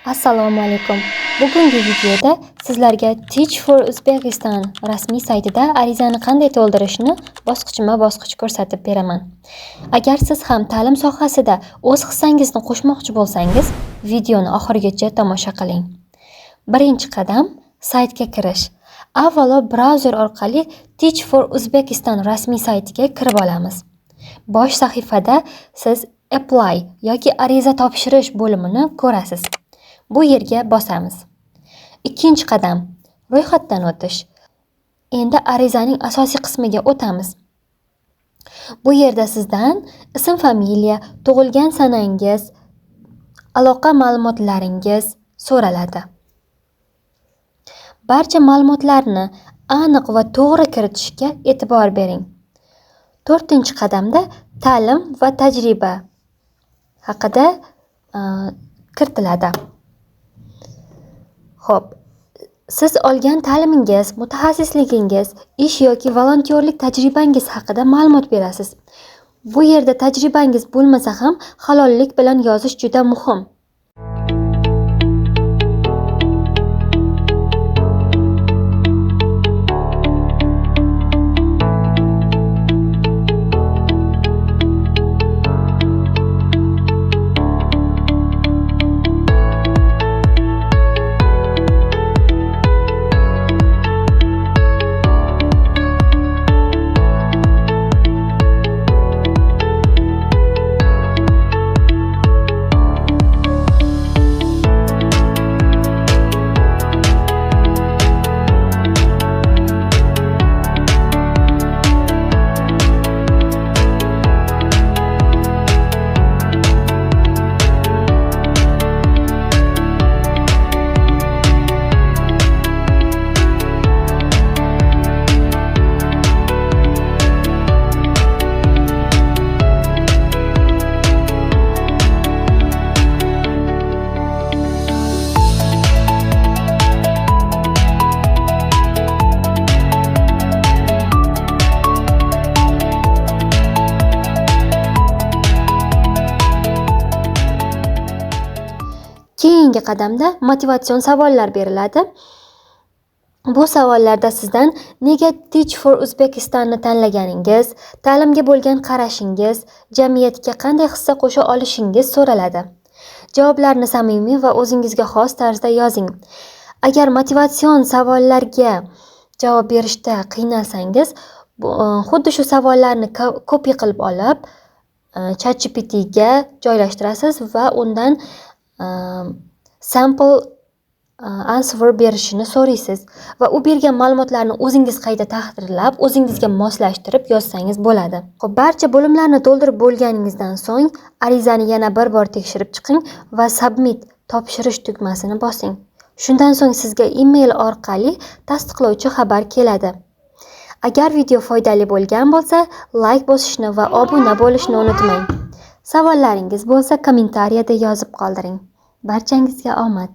Assalomu alaykum. Bugungi videoda sizlarga Teach for Uzbekistan rasmiy saytida arizani qanday to'ldirishni bosqichma-bosqich ko'rsatib beraman. Agar siz ham ta'lim sohasida o'z hissangizni qo'shmoqchi bo'lsangiz, videoni oxirigacha tomosha qiling. Birinchi qadam saytga kirish. Avvalo brauzer orqali Teach for Uzbekistan rasmiy saytiga kirib olamiz. Bosh sahifada siz Apply yoki ariza topshirish bo'limini ko'rasiz. Bu yerga bosamiz. Ikkinchi qadam ro'yxatdan o'tish. Endi arizaning asosiy qismiga o'tamiz. Bu yerda sizdan ism, familiya, tug'ilgan sanangiz, aloqa ma'lumotlaringiz so'raladi. Barcha ma'lumotlarni aniq va to'g'ri kiritishga e'tibor bering. 4-qadamda ta'lim va tajriba haqida kiritiladi. Xo'p, siz olgan ta'limingiz, mutaxassisligingiz, ish yoki volontyorlik tajribangiz haqida ma'lumot berasiz. Bu yerda tajribangiz bo'lmasa ham halollik bilan yozish juda muhim. Keyingi qadamda motivatsion savollar beriladi. Bu savollarda sizdan nega Teach for Uzbekistonni tanlaganingiz, ta'limga bo'lgan qarashingiz, jamiyatga qanday hissa qo'sha olishingiz so'raladi. Javoblarni samimiy va o'zingizga xos tarzda yozing. Agar motivatsion savollarga javob berishda qiynalsangiz, xuddi shu savollarni copy qilib olib, ChatGPT ga joylashtirasiz va undan sample answer berishini so'raysiz va u bergan ma'lumotlarni o'zingiz qayta tahrirlab, o'zingizga moslashtirib yozsangiz bo'ladi. Xo'p, barcha bo'limlarni to'ldirib bo'lganingizdan so'ng arizani yana bir bor tekshirib chiqing va submit topshirish tugmasini bosing. Shundan so'ng sizga email orqali tasdiqlovchi xabar keladi. Agar video foydali bo'lgan bo'lsa, like bosishni va obuna bo'lishni unutmang. Savollaringiz bo'lsa, kommentariyada yozib qoldiring. Barchangizga omad.